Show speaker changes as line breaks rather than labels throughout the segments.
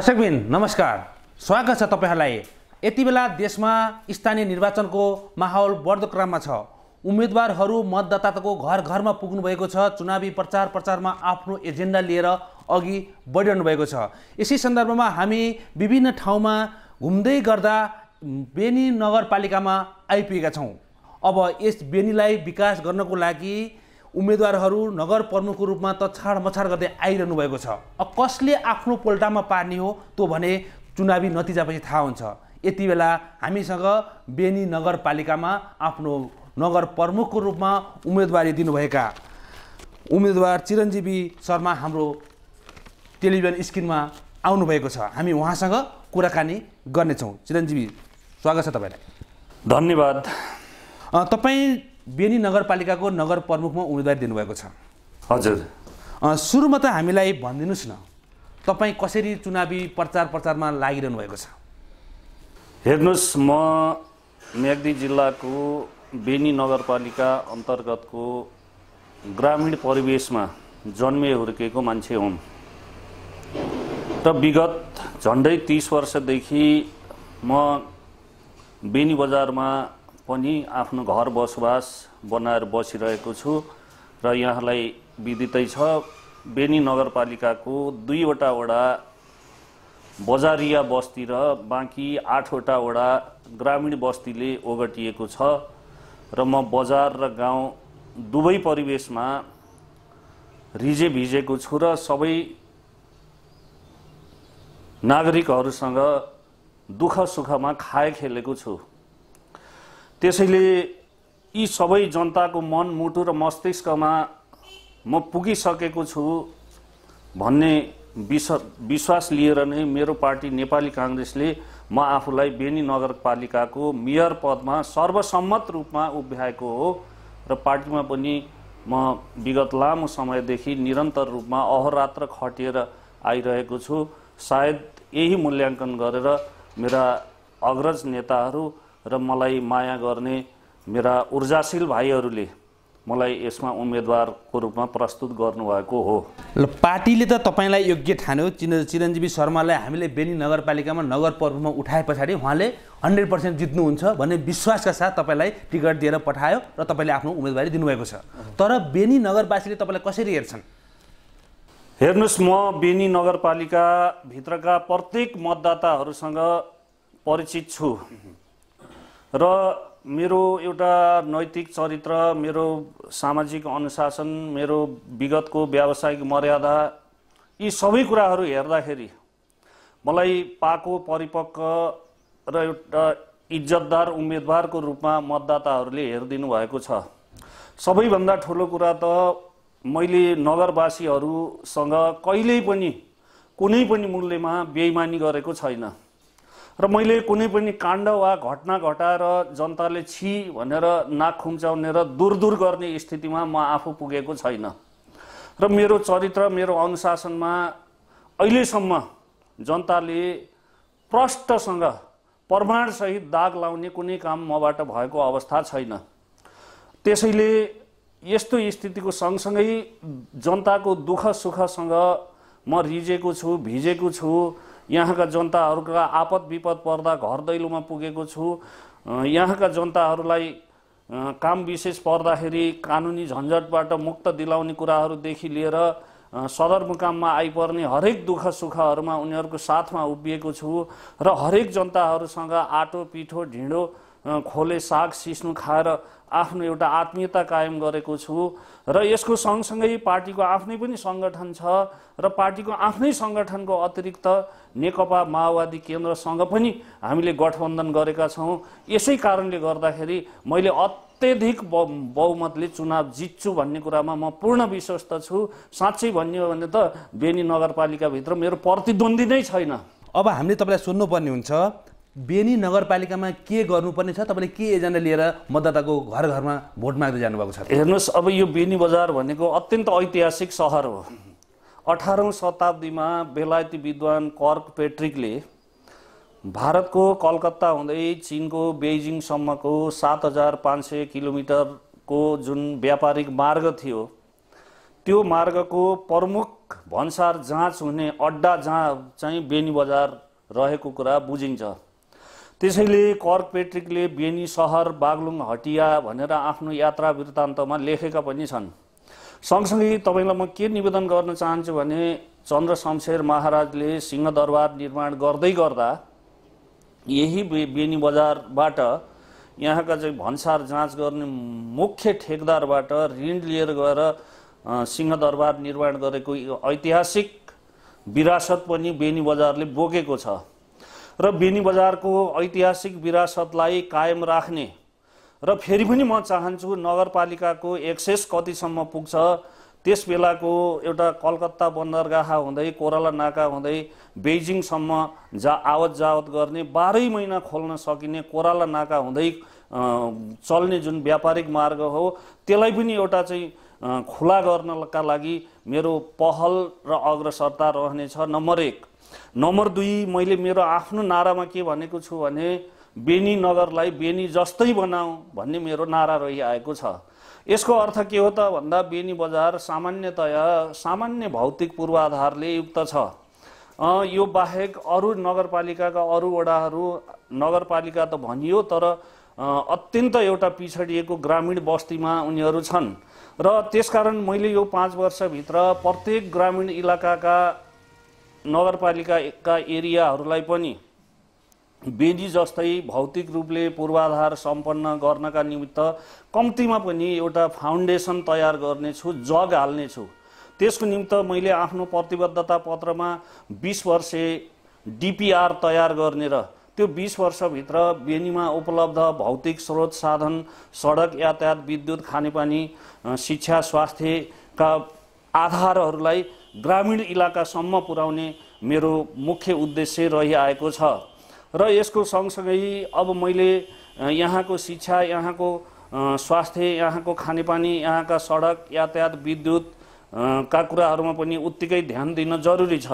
दर्शकबिन नमस्कार, स्वागत छ तपाईहरुलाई। यति बेला देशमा स्थानीय निर्वाचनको माहौल बढ्दो क्रममा छ। उम्मेदवारहरू मतदाताको घर घरमा पुग्नु भएको छ। चुनावी प्रचारमा आफ्नो एजेन्डा लिएर अघि बढिरहनु भएको छ। यसै सन्दर्भमा हामी विभिन्न ठाउँमा घुम्दै गर्दा बेनी नगरपालिकामा आइपुगेका छौं। अब यस बेनीलाई विकास गर्नको लागि उम्मेदवारहरू नगर प्रमुखको रूपमा तछाड मछाड गर्दै आइरहनु भएको छ। अब कसले आफ्नो पोल्टामा पार्ने हो त्यो भने चुनावी नतिजापछि थाहा हुन्छ। यति बेला हामीसँग बेनी नगरपालिकामा आफ्नो नगर प्रमुखको रूपमा उम्मेदवारी दिनुभएका उम्मेदवार चिरञ्जीवी शर्मा हाम्रो टेलिभिजन स्क्रिनमा आउनु भएको छ। हामी उहाँसँग कुराकानी गर्नेछौँ। चिरञ्जीवी, स्वागत छ तपाईलाई।
धन्यवाद।
तपाईँ बेनी नगरपालिकाको नगर प्रमुखमा उम्मेदवारी दिनुभएको छ।
हजुर।
सुरुमा त हामीलाई भनिदिनुस् न, तपाईँ कसरी चुनावी प्रचारमा लागिरहनु भएको छ?
हेर्नुस्, म म्याग्दी जिल्लाको बेनी नगरपालिका अन्तर्गतको ग्रामीण परिवेशमा जन्मे हुर्केको मान्छे हुँ र विगत झन्डै 30 वर्षदेखि म बेनी बजारमा पनि आफ्नो घर बसोबास बनाएर बसिरहेको छु र यहाँलाई विदितै छ बेनी नगरपालिकाको 2 वटा वडा बजारिया बस्ती र बाँकी 8 वटा वडा ग्रामीण बस्तीले ओगटिएको छ र म बजार र गाउँ दुवै परिवेशमा रिजे भिजेको छु र सबै नागरिकहरूसँग दुःख सुखमा खाए खेलेको छु। त्यसैले यी सबै जनताको मन मुटु र मस्तिष्कमा म पुगिसकेको छु भन्ने विश्वास लिएर नै मेरो पार्टी नेपाली कांग्रेसले म आफूलाई बेनी नगरपालिकाको मेयर पदमा सर्वसम्मत रूपमा उभ्याएको हो र पार्टीमा पनि म विगत लामो समयदेखि निरन्तर रूपमा अहोरात्र खटेर आइरहेको छु। सायद यही मूल्याङ्कन गरेर मेरा अग्रज नेताहरू र मलाई माया गर्ने मेरा ऊर्जाशील भाइहरूले मलाई यसमा उम्मेदवारको रूपमा प्रस्तुत गर्नुभएको हो।
ल, पार्टीले त तपाईलाई योग्य ठान्यो। चिरञ्जीवी शर्मालाई हामीले बेनी नगरपालिकामा नगर प्रमुखमा उठाए पछाडि उहाँले 100% जित्नुहुन्छ भन्ने विश्वासका साथ तपाईलाई टिकट दिएर पठायो र तपाईले आफ्नो उम्मेदवारी दिनुभएको छ। तर बेनी नगरवासीले तपाईलाई कसरी हेर्छन्?
हेर्नुस्, म बेनी नगरपालिका भित्रका प्रत्येक मतदाताहरूसँग परिचित छु र मेरो एउटा नैतिक चरित्र, मेरो सामाजिक अनुशासन, मेरो विगतको व्यावसायिक मर्यादा, यी सबै कुराहरू हेर्दाखेरि मलाई पाको परिपक्व र एउटा इज्जतदार उम्मेदवारको रूपमा मतदाताहरूले हेरिदिनु भएको छ। सबैभन्दा ठुलो कुरा त मैले नगरवासीहरूसँग कहिल्यै पनि कुनै पनि मूल्यमा बेइमानी गरेको छैन र मैले कुनै पनि काण्ड वा घटना घटाएर जनताले छि भनेर नाक खुम्चाउने र दूर गर्ने स्थितिमा म आफू पुगेको छैन र मेरो चरित्र, मेरो अनुशासनमा अहिलेसम्म जनताले प्रष्टसँग प्रमाणसहित दाग लाउने कुनै काम मबाट भएको अवस्था छैन। त्यसैले यस्तो स्थितिको सँगसँगै जनताको दुःख सुखसँग म रिजेको छु, भिजेको छु। यहाँका जनताहरूका आपद विपद पर्दा घर दैलोमा पुगेको छु। यहाँका जनताहरूलाई काम विशेष पर्दाखेरि कानुनी झन्झटबाट मुक्त दिलाउने कुराहरूदेखि लिएर सदरमुकाममा आइपर्ने हरेक दुःख सुखहरूमा उनीहरूको साथमा उभिएको छु र हरेक जनताहरूसँग आटो पिठो ढिँडो खोले साग सिस्नु खाएर आफ्नो एउटा आत्मीयता कायम गरेको छु र यसको सँगसँगै पार्टीको आफ्नै पनि सङ्गठन छ र पार्टीको आफ्नै सङ्गठनको अतिरिक्त नेकपा माओवादी केन्द्रसँग पनि हामीले गठबन्धन गरेका छौँ। यसै कारणले गर्दाखेरि मैले अत्यधिक बहुमतले चुनाव जित्छु भन्ने कुरामा म पूर्ण विश्वस्त छु। साँच्चै भन्यो भने त बेनी नगरपालिकाभित्र मेरो प्रतिद्वन्दी नै छैन।
अब हामीले तपाईँलाई सोध्नुपर्ने हुन्छ, बेनी नगरपालिकामा के गर्नुपर्ने छ? तपाईँले के एजेन्डा लिएर मतदाताको घर घरमा भोट माग्दै जानुभएको छ?
हेर्नुहोस्, अब यो बेनी बजार भनेको अत्यन्त ऐतिहासिक सहर हो। 18औं शताब्दीमा बेलायती विद्वान कर्क पेट्रिकले भारतको कलकत्ता हुँदै चीनको बेइजिङसम्मको 7500 किलोमिटरको जुन व्यापारिक मार्ग थियो त्यो मार्गको प्रमुख भन्सार जाँच हुने अड्डा जहाँ चाहिँ बेनी बजार रहेको कुरा बुझिन्छ। त्यसैले कर्क पेट्रिकले बेनी सहर बागलुङ हटिया भनेर आफ्नो यात्रा वृत्तान्तमा लेखेका पनि छन्। सँगसँगै तपाईँलाई म के निवेदन गर्न चाहन्छु भने चन्द्र शमशेर महाराजले सिंहदरबार निर्माण गर्दै गर्दा यही बेनी बजारबाट यहाँका चाहिँ भन्सार जाँच गर्ने मुख्य ठेकदारबाट ऋण लिएर गएर सिंहदरबार निर्माण गरेको ऐतिहासिक विरासत पनि बेनी बजारले बोकेको छ र बेनी बजारको ऐतिहासिक विरासतलाई कायम राख्ने र फेरि पनि म चाहन्छु नगरपालिकाको एक्सेस कतिसम्म पुग्छ त्यस बेलाको एउटा कलकत्ता बन्दरगाह हुँदै कोराला नाका हुँदै बेजिङसम्म आवत जावत गर्ने 12 महिना खोल्न सकिने कोराला नाका हुँदै चल्ने जुन व्यापारिक मार्ग हो त्यसलाई पनि एउटा चाहिँ खुला गर्नका लागि मेरो पहल र अग्रसरता रहनेछ। नम्बर 1। नम्बर 2, मैले मेरो आफ्नो नारामा के भनेको छु भने बेनी नगरलाई बेनी जस्तै बनाऊ भन्ने मेरो नारा रहिआएको छ। यसको अर्थ के हो त भन्दा बेनी बजार सामान्यतया सामान्य भौतिक पूर्वाधारले युक्त छ। यो बाहेक अरू नगरपालिकाका अरू वडाहरू नगरपालिका त भनियो तर अत्यन्त एउटा पिछडिएको ग्रामीण बस्तीमा उनीहरू छन् र त्यसकारण मैले यो 5 वर्षभित्र प्रत्येक ग्रामीण इलाकाका नगरपालिकाका एरियाहरूलाई पनि बेनी जस्तै भौतिक रूपले पूर्वाधार सम्पन्न गर्नका निमित्त कम्तीमा पनि एउटा फाउन्डेसन तयार गर्नेछु, जग हाल्नेछु। त्यसको निमित्त मैले आफ्नो प्रतिबद्धता पत्रमा 20 वर्षे डिपिआर तयार गर्ने र त्यो 20 वर्षभित्र बेनीमा उपलब्ध भौतिक स्रोत साधन, सडक यातायात, विद्युत, खानेपानी, शिक्षा, स्वास्थ्यका आधारहरूलाई ग्रामीण इलाकासम्म पुर्याउने मेरो मुख्य उद्देश्य रहिआएको छ। र यसको सँगसँगै अब मैले यहाँको शिक्षा, यहाँको स्वास्थ्य, यहाँको खानेपानी, यहाँका सडक यातायात, विद्युत का कुराहरूमा पनि उत्तिकै ध्यान दिन जरुरी छ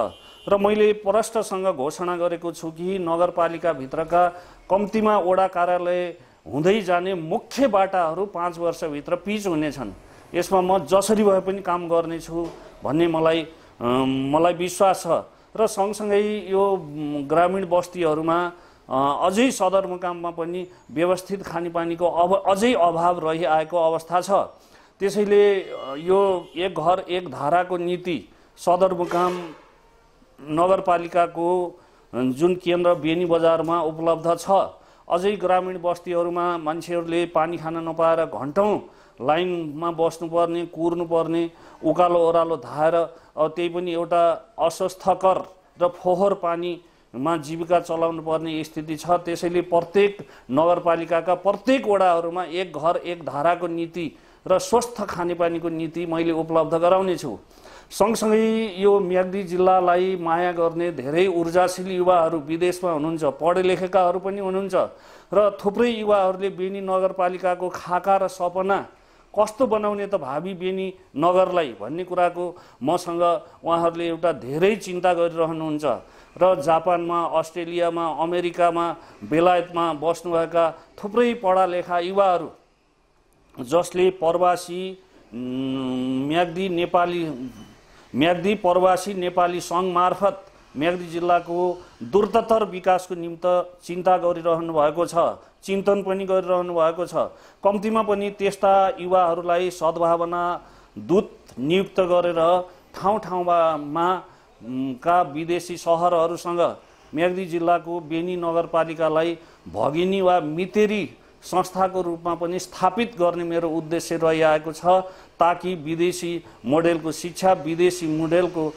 र मैले प्रष्टसँग घोषणा गरेको छु कि नगरपालिकाभित्रका कम्तीमा वडा कार्यालय हुँदै जाने मुख्य बाटाहरू 5 वर्षभित्र पिच हुनेछन्। यसमा म जसरी भए पनि काम गर्नेछु भन्ने मलाई विश्वास छ र सँगसँगै यो ग्रामीण बस्तीहरूमा अझै सदरमुकाममा पनि व्यवस्थित खानेपानीको अझै अभाव रहिआएको अवस्था छ। त्यसैले यो एक घर एक धाराको नीति सदरमुकाम नगरपालिकाको जुन केन्द्र बेनी बजारमा उपलब्ध छ, अझै ग्रामीण बस्तीहरूमा मान्छेहरूले पानी खान नपाएर घन्टौं लाइनमा बस्नुपर्ने, कुर्नुपर्ने, उकालो ओह्रालो धाएर त्यही पनि एउटा अस्वस्थकर र फोहोर पानीमा जीविका चलाउनु पर्ने स्थिति छ। त्यसैले प्रत्येक नगरपालिकाका प्रत्येक वडाहरूमा एक घर एक धाराको नीति र स्वस्थ खानेपानीको नीति मैले उपलब्ध गराउनेछु। सँगसँगै यो म्याग्दी जिल्लालाई माया गर्ने धेरै ऊर्जाशील युवाहरू विदेशमा हुनुहुन्छ, पढे लेखेकाहरू पनि हुनुहुन्छ र थुप्रै युवाहरूले बेनी नगरपालिकाको खाका र सपना कस्तो बनाउने त भावी बेनी नगरलाई भन्ने कुराको मसँग उहाँहरूले एउटा धेरै चिन्ता गरिरहनुहुन्छ र जापानमा, अस्ट्रेलियामा, अमेरिकामा, बेलायतमा बस्नुभएका थुप्रै पढालेखा युवाहरू जसले प्रवासी म्याग्दी प्रवासी नेपाली सङ्घ मार्फत म्याग्दी जिल्लाको द्रुततर विकासको निमित्त चिन्ता गरिरहनु भएको छ, चिन्तन पनि गरिरहनु भएको छ। कम्तीमा पनि त्यस्ता युवाहरूलाई सद्भावना दूत नियुक्त गरेर ठाउँ ठाउँमा का विदेशी सहरहरूसँग म्याग्दी जिल्लाको बेनी नगरपालिकालाई भगिनी वा मितेरी संस्थाको रूपमा पनि स्थापित गर्ने मेरो उद्देश्य रहिआएको छ, ताकि विदेशी मोडेलको शिक्षा, विदेशी मोडेलको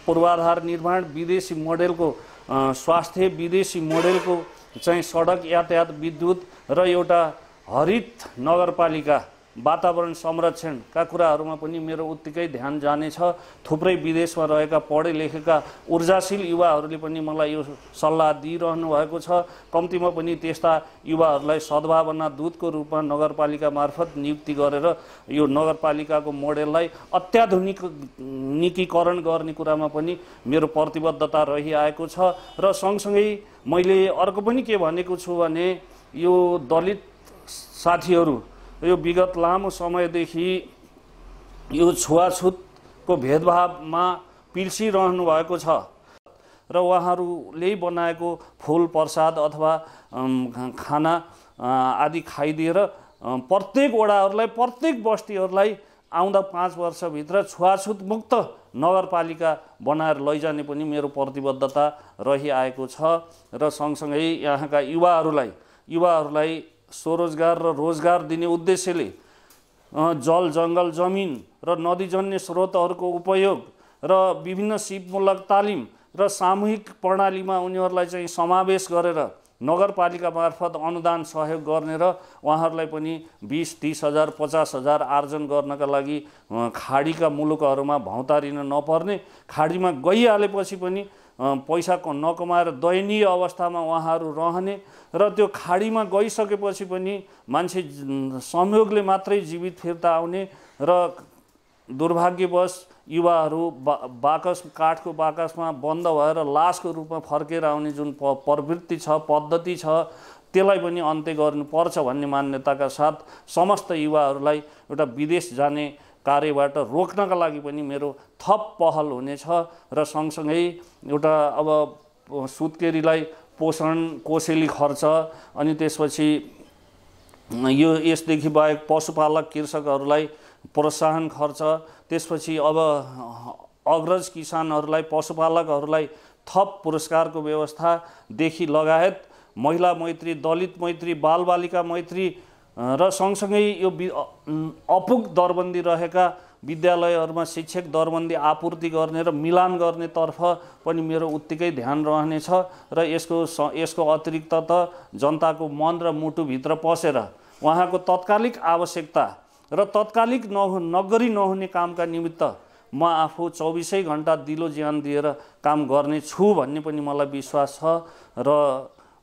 पूर्वाधार निर्माण, विदेशी मोडेलको स्वास्थ्य, विदेशी मोडेलको चाहिँ सडक यातायात, विद्युत र एउटा हरित नगरपालिका वातावरण संरक्षणका कुराहरूमा पनि मेरो उत्तिकै ध्यान जानेछ। थुप्रै विदेशमा रहेका पढे लेखेका ऊर्जाशील युवाहरूले पनि मलाई यो सल्लाह दिइरहनु भएको छ। कम्तीमा पनि त्यस्ता युवाहरूलाई सद्भावना दूतको रूपमा नगरपालिका मार्फत नियुक्ति गरेर यो नगरपालिकाको मोडेललाई अत्याधुनिकीकरण गर्ने कुरामा पनि मेरो प्रतिबद्धता रहिआएको छ। र सँगसँगै मैले अर्को पनि के भनेको छु भने यो दलित साथीहरू यो विगत लामो समयदेखि यो छुवाछुत को भेदभावमा पिल्सिरहनु भएको छ र उहाँहरूले बनाएको फुल प्रसाद अथवा खाना आदि खाइदिएर प्रत्येक वडाहरूलाई प्रत्येक बस्तीहरूलाई आउँदा 5 वर्षभित्र छुवाछुत मुक्त नगरपालिका बनाएर लैजाने पनि मेरो प्रतिबद्धता रहिआएको छ र सँगसँगै यहाँका युवाहरूलाई स्वरोजगार र रोजगार दिने उद्देश्यले जल जङ्गल जमिन र नदीजन्य स्रोतहरूको उपयोग र विभिन्न सिपमूलक तालिम र सामूहिक प्रणालीमा उनीहरूलाई चाहिँ समावेश गरेर नगरपालिका मार्फत अनुदान सहयोग गर्ने र उहाँहरूलाई पनि 20-30 हजार 50 हजार आर्जन गर्नका लागि खाडीका मुलुकहरूमा भौतारिन नपर्ने, खाडीमा गइहालेपछि पनि पैसा नकमाएर दयनीय अवस्थामा उहाँहरू रहने र त्यो खाडीमा गइसकेपछि पनि मान्छे संयोगले मात्रै जीवित फिर्ता आउने र दुर्भाग्यवश युवाहरू काठको बाकसमा बन्द भएर लासको रूपमा फर्केर आउने जुन प्रवृत्ति छ, पद्धति छ, त्यसलाई पनि अन्त्य गर्नुपर्छ भन्ने मान्यताका साथ समस्त युवाहरूलाई एउटा विदेश जाने कार्यबाट रोक्नका लागि पनि मेरो थप पहल हुनेछ र सँगसँगै एउटा अब सुत्केरीलाई पोषण कोसेली खर्च अनि त्यसपछि यसदेखि बाहेक पशुपालक कृषकहरूलाई प्रोत्साहन खर्च, त्यसपछि अब अग्रज किसानहरूलाई पशुपालकहरूलाई थप पुरस्कारको व्यवस्थादेखि लगायत महिला मैत्री, दलित मैत्री, बालबालिका मैत्री र सँगसँगै यो अपुग दरबन्दी रहेका विद्यालयहरूमा शिक्षक दरबन्दी आपूर्ति गर्ने र मिलान गर्नेतर्फ पनि मेरो उत्तिकै ध्यान रहनेछ र यसको अतिरिक्त त जनताको मन र मुटुभित्र पसेर उहाँको तत्कालिक आवश्यकता र तत्कालिक नगरी नहुने कामका निमित्त म आफू 24 घण्टा दिलो ज्यान दिएर काम गर्ने छु भन्ने पनि मलाई विश्वास छ र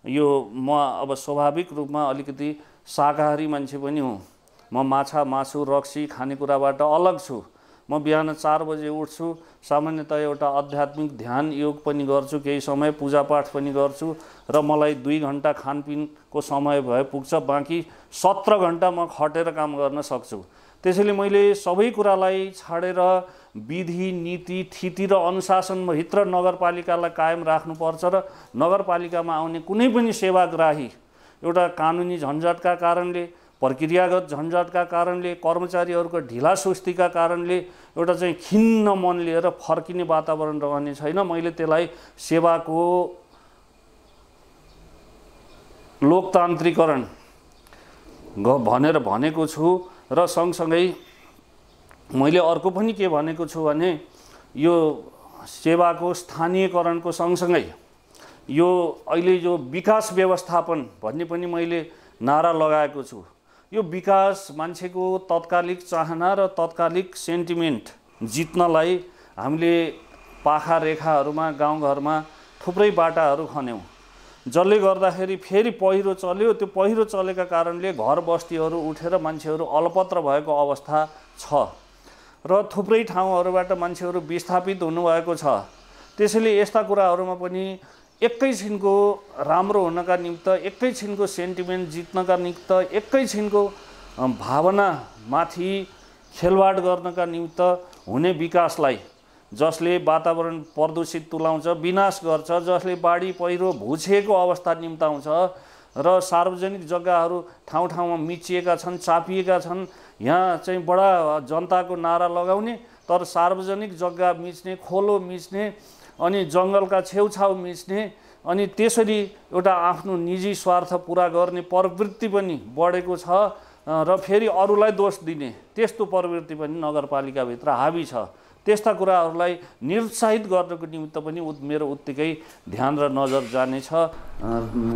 यो म अब स्वाभाविक रूपमा अलिकति शाकाहारी मान्छे पनि हुँ। म माछा मासु रक्सी खानेकुराबाट अलग छु। म बिहान 4 बजे उठ्छु, सामान्यतः एउटा आध्यात्मिक ध्यान योग पनि गर्छु, केही समय पूजापाठ पनि गर्छु र मलाई 2 घण्टा खानपिनको समय भए पुग्छ, बाँकी 17 घण्टा म खटेर काम गर्न सक्छु। त्यसैले मैले सबै कुरालाई छाडेर विधि नीति थिति र अनुशासनभित्र नगरपालिकालाई कायम राख्नुपर्छ र नगरपालिकामा आउने कुनै पनि सेवाग्राही एउटा कानुनी झन्झटका कारणले, प्रक्रियागत झन्झटका कारणले, कर्मचारीहरूको ढिला सुस्तीका कारणले एउटा चाहिँ खिन्न मन लिएर फर्किने वातावरण रहने छैन। मैले त्यसलाई सेवाको लोकतान्त्रिकरण भनेर भनेको छु र सँगसँगै मैले अर्को पनि के भनेको छु भने यो सेवाको स्थानीयकरणको सँगसँगै यो अहिले जो विकास व्यवस्थापन भन्ने पनि मैले नारा लगाएको छु। यो विकास मान्छेको तत्कालिक चाहना र तत्कालिक सेन्टिमेन्ट जित्नलाई हामीले पाखा रेखाहरूमा गाउँघरमा थुप्रै बाटाहरू खन्यौँ, जसले गर्दाखेरि फेरि पहिरो चल्यो। त्यो पहिरो चलेका कारणले घर बस्तीहरू उठेर मान्छेहरू अलपत्र भएको अवस्था छ र थुप्रै ठाउँहरूबाट मान्छेहरू विस्थापित हुनुभएको छ। त्यसैले यस्ता कुराहरूमा पनि एकैछिनको राम्रो हुनका निमित्त, एकैछिनको सेन्टिमेन्ट जित्नका निमित्त, एकैछिनको भावनामाथि खेलवाड गर्नका निमित्त हुने विकासलाई, जसले वातावरण प्रदूषित तुलाउँछ, विनाश गर्छ, जसले बाढी पहिरो भुछेको अवस्था निम्ताउँछ र सार्वजनिक जग्गाहरू ठाउँ ठाउँमा मिचिएका छन्, चापिएका छन्। यहाँ चाहिँ बडा जनताको नारा लगाउने तर सार्वजनिक जग्गा मिच्ने, खोलो मिच्ने अनि जङ्गलका छेउछाउ मिच्ने अनि त्यसरी एउटा आफ्नो निजी स्वार्थ पुरा गर्ने प्रवृत्ति पनि बढेको छ र फेरि अरूलाई दोष दिने त्यस्तो प्रवृत्ति पनि नगरपालिकाभित्र हावी छ। त्यस्ता कुराहरूलाई निरुत्साहित गर्नको निमित्त पनि मेरो उत्तिकै ध्यान र नजर जानेछ।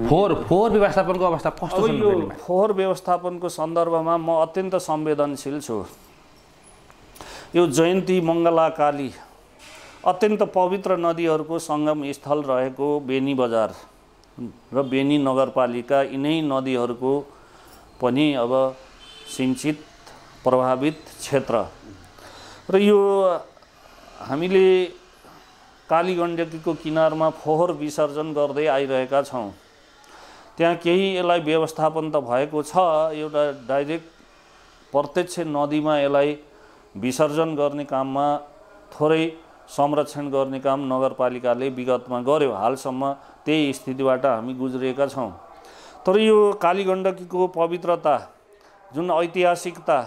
फोहोर व्यवस्थापनको अवस्था कस्तो छ?
यो फोहोर व्यवस्थापनको सन्दर्भमा म अत्यन्त संवेदनशील छु। यो जयन्ती, मङ्गला, काली अत्यन्त पवित्र नदीहरूको सङ्गम स्थल रहेको बेनी बजार र बेनी नगरपालिका यिनै नदीहरूको पनि अब सिंचित प्रभावित क्षेत्र र यो हामीले काली गण्डकीको किनारमा फोहोर विसर्जन गर्दै आइरहेका छौँ। त्यहाँ केही यसलाई व्यवस्थापन त भएको छ, एउटा डाइरेक्ट प्रत्यक्ष नदीमा यसलाई विसर्जन गर्ने काममा थोरै संरक्षण गर्ने काम नगरपालिकाले विगतमा गर्यो। हालसम्म त्यही स्थितिबाट हामी गुज्रिएका छौँ। तर यो कालीगण्डकीको पवित्रता, जुन ऐतिहासिकता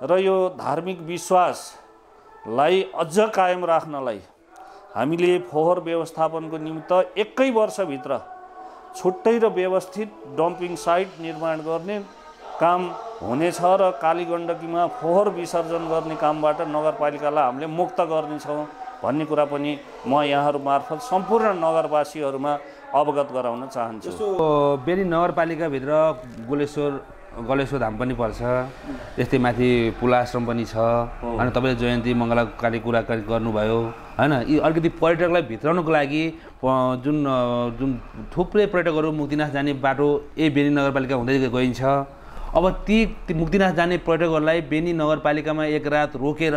र यो धार्मिक विश्वासलाई अझ कायम राख्नलाई हामीले फोहोर व्यवस्थापनको निमित्त 1 वर्षभित्र छुट्टै र व्यवस्थित डम्पिङ साइट निर्माण गर्ने काम हुनेछ र कालीगण्डकीमा फोहोर विसर्जन गर्ने कामबाट नगरपालिकालाई हामीले मुक्त गर्नेछौँ भन्ने कुरा पनि म यहाँहरू मार्फत सम्पूर्ण नगरवासीहरूमा अवगत गराउन चाहन्छु।
बेनी नगरपालिकाभित्र गलेश्वर धाम पनि पर्छ, त्यस्तै माथि पुलाश्रम पनि छ, अनि तपाईँले जयन्ती मङ्गलाकाली कुरा गर्नुभयो होइन। यी अलिकति पर्यटकलाई भित्राउनुको लागि जुन थुप्रै पर्यटकहरू मुक्तिनाथ जाने बाटो यही बेनी नगरपालिका हुँदै गइन्छ। अब ती मुक्तिनाथ जाने पर्यटकहरूलाई बेनी नगरपालिकामा एक रात रोकेर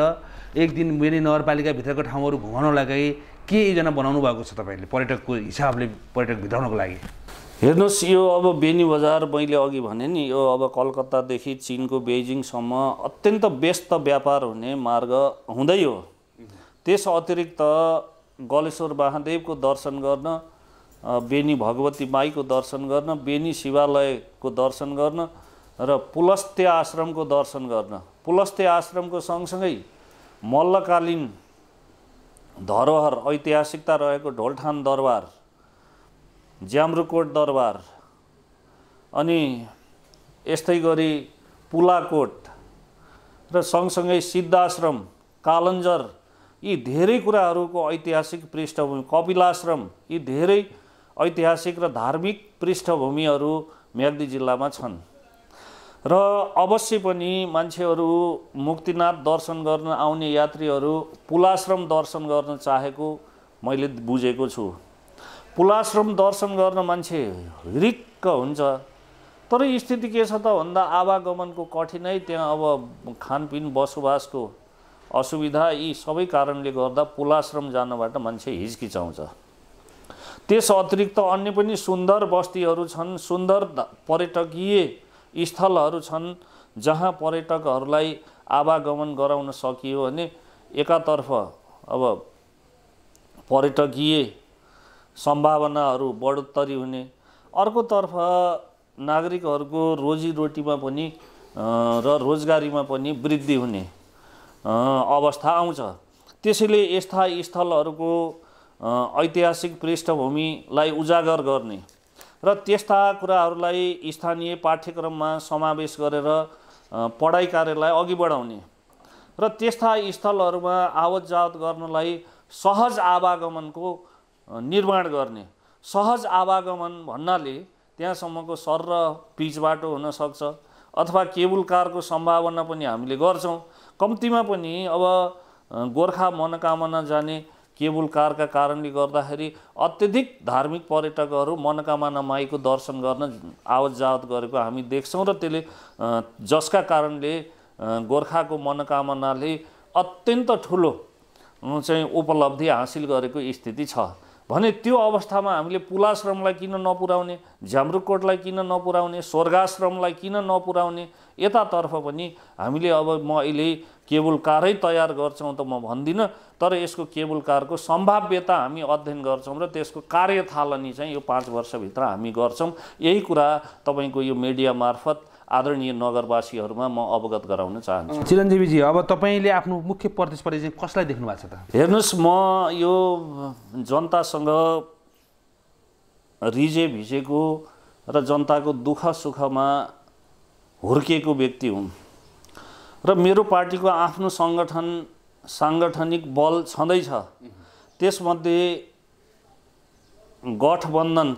एक दिन बेनी नगरपालिकाभित्रको ठाउँहरू घुमाउनको लागि के योजना बनाउनु भएको छ तपाईँले पर्यटकको हिसाबले पर्यटक भित्राउनको लागि?
हेर्नुहोस्, यो अब बेनी बजार मैले अघि भने नि, यो अब कलकत्तादेखि चीनको बेजिङसम्म अत्यन्त व्यस्त व्यापार हुने मार्ग हुँदै हो। त्यस अतिरिक्त गलेश्वर महादेवको दर्शन गर्न, बेनी भगवती माईको दर्शन गर्न, बेनी शिवालयको दर्शन गर्न र पुलस्त्य आश्रमको दर्शन गर्न, पुलस्त्य आश्रमको सँगसँगै मल्लकालीन धरोहर ऐतिहासिकता रहेको ढोलठान दरबार, ज्याम्रुकोट दरबार, अनि यस्तै गरी पुलाकोट र सँगसँगै सिद्धाश्रम, कालन्जर, यी धेरै कुराहरूको ऐतिहासिक पृष्ठभूमि, कपिलाश्रम, यी धेरै ऐतिहासिक र धार्मिक पृष्ठभूमिहरू म्याग्दी जिल्लामा छन्। र अवश्य पनि मान्छेहरू मुक्तिनाथ दर्शन गर्न आउने यात्रीहरू पुलाश्रम दर्शन गर्न चाहेको मैले बुझेको छु। पुलाश्रम दर्शन गर्न मान्छे हिरिक्क हुन्छ, तर स्थिति के छ त भन्दा आवागमनको कठिनाइ, त्यहाँ अब खानपिन बसोबासको असुविधा, यी सबै कारणले गर्दा पुलाश्रम जानबाट मान्छे हिचकिचाउँछ। त्यस अतिरिक्त अन्य पनि सुन्दर बस्तीहरू छन्, सुन्दर पर्यटकीय स्थलहरू छन् जहाँ पर्यटकहरूलाई आवागमन गराउन सकियो भने एकातर्फ अब पर्यटकीय सम्भावनाहरू बढोत्तरी हुने, अर्कोतर्फ नागरिकहरूको रोजीरोटीमा पनि र रोजगारीमा पनि वृद्धि हुने अवस्था आउँछ। त्यसैले यस्ता स्थलहरूको ऐतिहासिक पृष्ठभूमिलाई उजागर गर्ने र त्यस्ता कुराहरूलाई स्थानीय पाठ्यक्रममा समावेश गरेर पढाइ कार्यलाई अघि बढाउने र त्यस्ता स्थलहरूमा आवत जावत गर्नलाई सहज आवागमनको निर्माण गर्ने। सहज आवागमन भन्नाले त्यहाँसम्मको सर र पिच बाटो हुनसक्छ अथवा केबुल कारको सम्भावना पनि हामीले गर्छौँ। कम्तीमा पनि अब गोर्खा मनोकामना जाने केबुल कारका कारणले गर्दाखेरि अत्यधिक धार्मिक पर्यटकहरू मनोकामना माईको दर्शन गर्न आवत जावत गरेको हामी देख्छौँ र त्यसले जसका कारणले गोर्खाको मनोकामनाले अत्यन्त ठुलो चाहिँ उपलब्धि हासिल गरेको स्थिति छ भने त्यो अवस्थामा हामीले पुलाश्रमलाई किन नपुर्याउने, झ्याम्रुकोटलाई किन नपुर्याउने, स्वर्गाश्रमलाई किन नपुर्याउने, यतातर्फ पनि हामीले अब म अहिले केबुल कारै तयार गर्छौँ त म भन्दिनँ, तर यसको केबुल कारको सम्भाव्यता हामी अध्ययन गर्छौँ र त्यसको कार्यथालनी चाहिँ यो 5 वर्षभित्र हामी गर्छौँ। यही कुरा तपाईँको यो मिडिया मार्फत आदरणीय नगरवासीहरूमा म अवगत गराउन चाहन्छु।
चिरञ्जीवीजी, अब तपाईँले आफ्नो मुख्य प्रतिस्पर्धी चाहिँ कसलाई देख्नु भएको छ त?
हेर्नुहोस्, म यो जनतासँग रिजे भिजेको र जनताको दुःख सुखमा हुर्किएको व्यक्ति हुँ र मेरो पार्टीको आफ्नो साङ्गठनिक बल छँदैछ। त्यसमध्ये गठबन्धन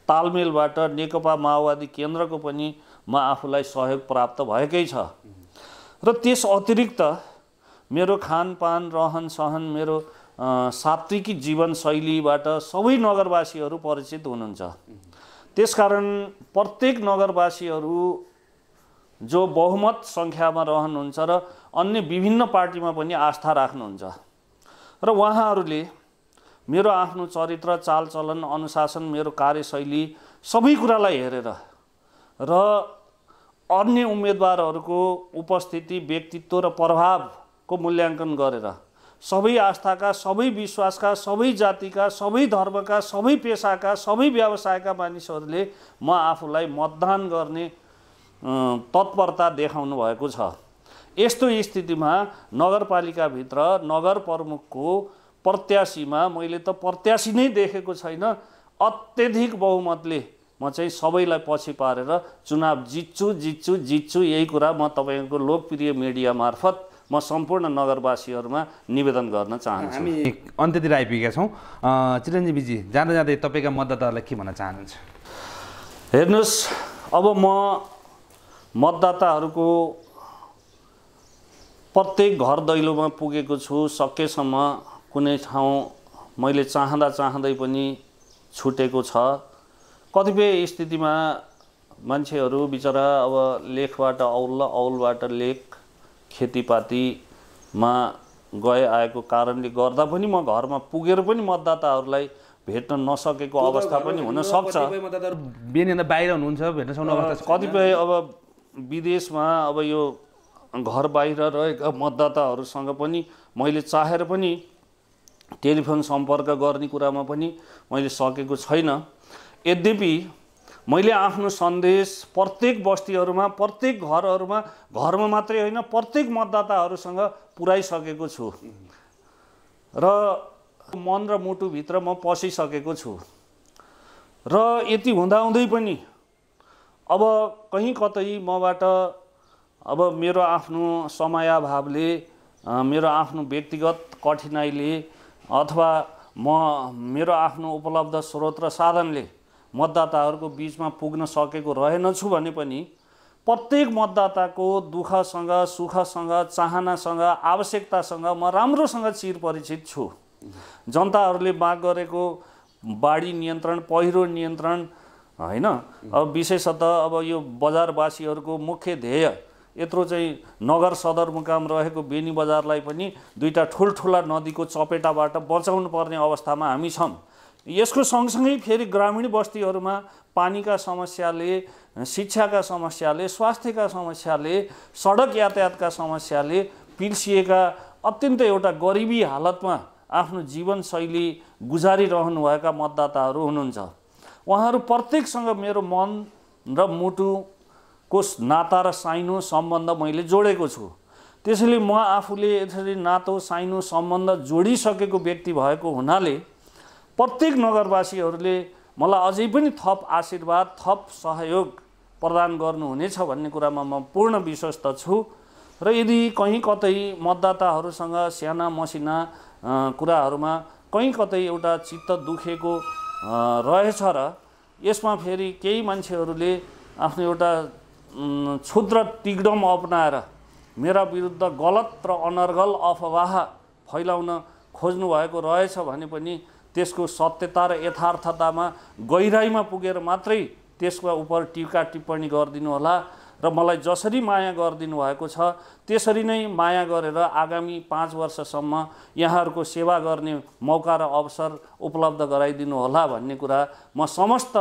तालमेलबाट नेकपा माओवादी केन्द्रको पनि म आफूलाई सहयोग प्राप्त भएकै छ र त्यस अतिरिक्त मेरो खानपान रहन सहन मेरो सात्विकी जीवनशैलीबाट सबै नगरवासीहरू परिचित हुनुहुन्छ। त्यसकारण प्रत्येक नगरवासीहरू जो बहुमत सङ्ख्यामा रहनुहुन्छ र अन्य विभिन्न पार्टीमा पनि आस्था राख्नुहुन्छ र उहाँहरूले मेरो आफ्नो चरित्र चालचलन अनुशासन मेरो कार्यशैली सबै कुरालाई हेरेर र अन्य उम्मेदवारहरूको उपस्थिति व्यक्तित्व र प्रभावको मूल्याङ्कन गरेर सबै आस्थाका, सबै विश्वासका, सबै जातिका, सबै धर्मका, सबै पेसाका, सबै व्यवसायका मानिसहरूले म आफूलाई मतदान गर्ने तत्परता देखाउनु भएको छ। यस्तो स्थितिमा नगरपालिकाभित्र नगर प्रमुखको प्रत्याशीमा मैले त प्रत्याशी नै देखेको छैन। अत्यधिक बहुमतले म चाहिँ सबैलाई पछि पारेर चुनाव जित्छु यही कुरा म तपाईँको लोकप्रिय मिडिया मार्फत म सम्पूर्ण नगरवासीहरूमा निवेदन गर्न चाहन्छु।
हामी अन्त्यतिर आइपुगेका छौँ। चिरञ्जीवीजी, जाँदा जाँदै तपाईँका मतदाताहरूलाई के भन्न चाहनुहुन्छ?
हेर्नुहोस्, अब म मतदाताहरूको प्रत्येक घर दैलोमा पुगेको छु। सकेसम्म कुनै ठाउँ मैले चाहँदै पनि छुटेको छ। कतिपय स्थितिमा मान्छेहरू बिचरा अब लेखबाट औलबाट लेख खेतीपातीमा आएको कारणले गर्दा पनि म घरमा पुगेर पनि मतदाताहरूलाई भेट्न नसकेको अवस्था पनि हुन सक्छ।
बाहिर हुनुहुन्छ, भेट्न सक्नु अवस्था।
कतिपय अब विदेशमा अब यो घर बाहिर रहेका मतदाताहरूसँग पनि मैले चाहेर पनि टेलिफोन सम्पर्क गर्ने कुरामा पनि मैले सकेको छैन। यद्यपि मैले आफ्नो सन्देश प्रत्येक बस्तीहरूमा, प्रत्येक घरमा मात्रै होइन, प्रत्येक मतदाताहरूसँग पुर्याइसकेको छु र मन र मुटुभित्र म पसिसकेको छु। र यति हुँदाहुँदै पनि अब कहीँ कतै मबाट अब मेरो आफ्नो समयाभावले, मेरो आफ्नो व्यक्तिगत कठिनाइले अथवा मेरो आफ्नो उपलब्ध स्रोत र साधनले मतदाताहरूको बिचमा पुग्न सकेको रहेनछु भने पनि प्रत्येक मतदाताको दुःखसँग, सुखसँग, चाहनासँग, आवश्यकतासँग म राम्रोसँग चिरपरिचित छु। जनताहरूले माग गरेको बाढी नियन्त्रण, पहिरो नियन्त्रण होइन, अब विशेषतः अब यो बजारवासीहरूको मुख्य ध्येय यत्रो चाहिँ नगर सदरमुकाम रहेको बेनी बजारलाई पनि दुईटा ठुल्ठुला नदीको चपेटाबाट बचाउनु पर्ने अवस्थामा हामी छौँ। यसको सँगसँगै फेरि ग्रामीण बस्तीहरूमा पानीका समस्याले, शिक्षाका समस्याले, स्वास्थ्यका समस्याले, सडक यातायातका समस्याले पिल्सिएका अत्यन्त एउटा गरिबी हालतमा आफ्नो जीवनशैली गुजारिरहनुभएका मतदाताहरू हुनुहुन्छ। उहाँहरू प्रत्येकसँग मेरो मन र मुटुको नाता र साइनो सम्बन्ध मैले जोडेको छु। त्यसैले म आफूले यसरी नातो साइनो सम्बन्ध जोडिसकेको व्यक्ति भएको हुनाले प्रत्येक नगरवासीहरूले मलाई अझै पनि थप आशीर्वाद, थप सहयोग प्रदान गर्नुहुनेछ भन्ने कुरामा म पूर्ण विश्वस्त छु। र यदि कहीँ कतै मतदाताहरूसँग साना मसिना कुराहरूमा कहीँ कतै एउटा चित्त दुखेको रहेछ र यसमा फेरि केही मान्छेहरूले आफ्नो एउटा क्षुद्र टिकडम अपनाएर मेरा विरुद्ध गलत र अनर्गल अफवाह फैलाउन खोज्नु भएको रहेछ भने पनि त्यसको सत्यता र यथार्थतामा गहिराइमा पुगेर मात्रै त्यसको उप टीका टिप्पणी गरिदिनु होला र मलाई जसरी माया गरिदिनु भएको छ त्यसरी नै माया गरेर आगामी 5 वर्षसम्म यहाँहरूको सेवा गर्ने मौका र अवसर उपलब्ध गराइदिनु होला भन्ने कुरा म समस्त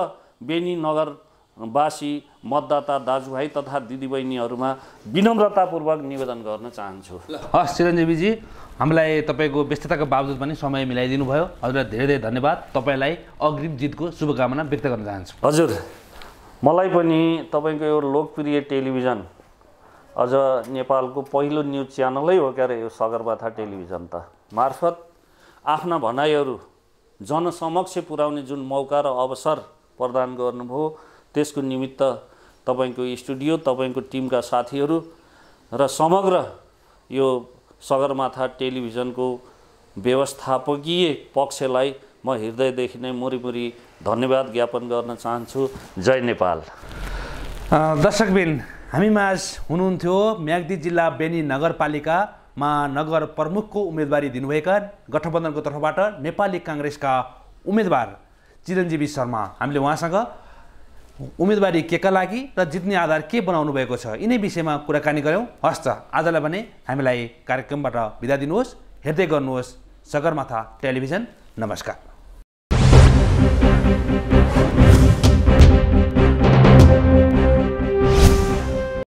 बेनी नगरवासी मतदाता दाजुभाइ तथा दिदीबहिनीहरूमा विनम्रतापूर्वक निवेदन गर्न चाहन्छु।
हस् चिरञ्जीवीजी, हामीलाई तपाईँको व्यस्तताको बावजुद पनि समय मिलाइदिनु भयो। हजुरलाई धेरै धेरै धन्यवाद। तपाईँलाई अग्रिम जितको शुभकामना व्यक्त गर्न चाहन्छु।
हजुर, मलाई पनि तपाईँको यो लोकप्रिय टेलिभिजन, अझ नेपालको पहिलो न्युज च्यानलै हो क्या यो सगरमाथा टेलिभिजन त, मार्फत आफ्ना भनाइहरू जनसमक्ष पुर्याउने जुन मौका र अवसर प्रदान गर्नुभयो त्यसको निमित्त तपाईँको स्टुडियो, तपाईँको टिमका साथीहरू र समग्र यो सगरमाथा टेलिभिजनको व्यवस्थापकीय पक्षलाई म हृदयदेखि नै मुरीमुरी धन्यवाद ज्ञापन गर्न चाहन्छु। जय नेपाल।
दर्शकबिन, हामीमाझ हुनुहुन्थ्यो म्याग्दी जिल्ला बेनी नगरपालिकामा नगर प्रमुखको उम्मेदवारी दिनुभएका गठबन्धनको तर्फबाट नेपाली काङ्ग्रेसका उम्मेदवार चिरञ्जीवी शर्मा। हामीले उहाँसँग उम्मेदवारी केका लागि र जित्ने आधार के बनाउनु भएको छ यिनै विषयमा कुराकानी गऱ्यौँ। हस् त, आजलाई भने हामीलाई कार्यक्रमबाट बिदा दिनुहोस्। हेर्दै गर्नुहोस् सगरमाथा टेलिभिजन। नमस्कार।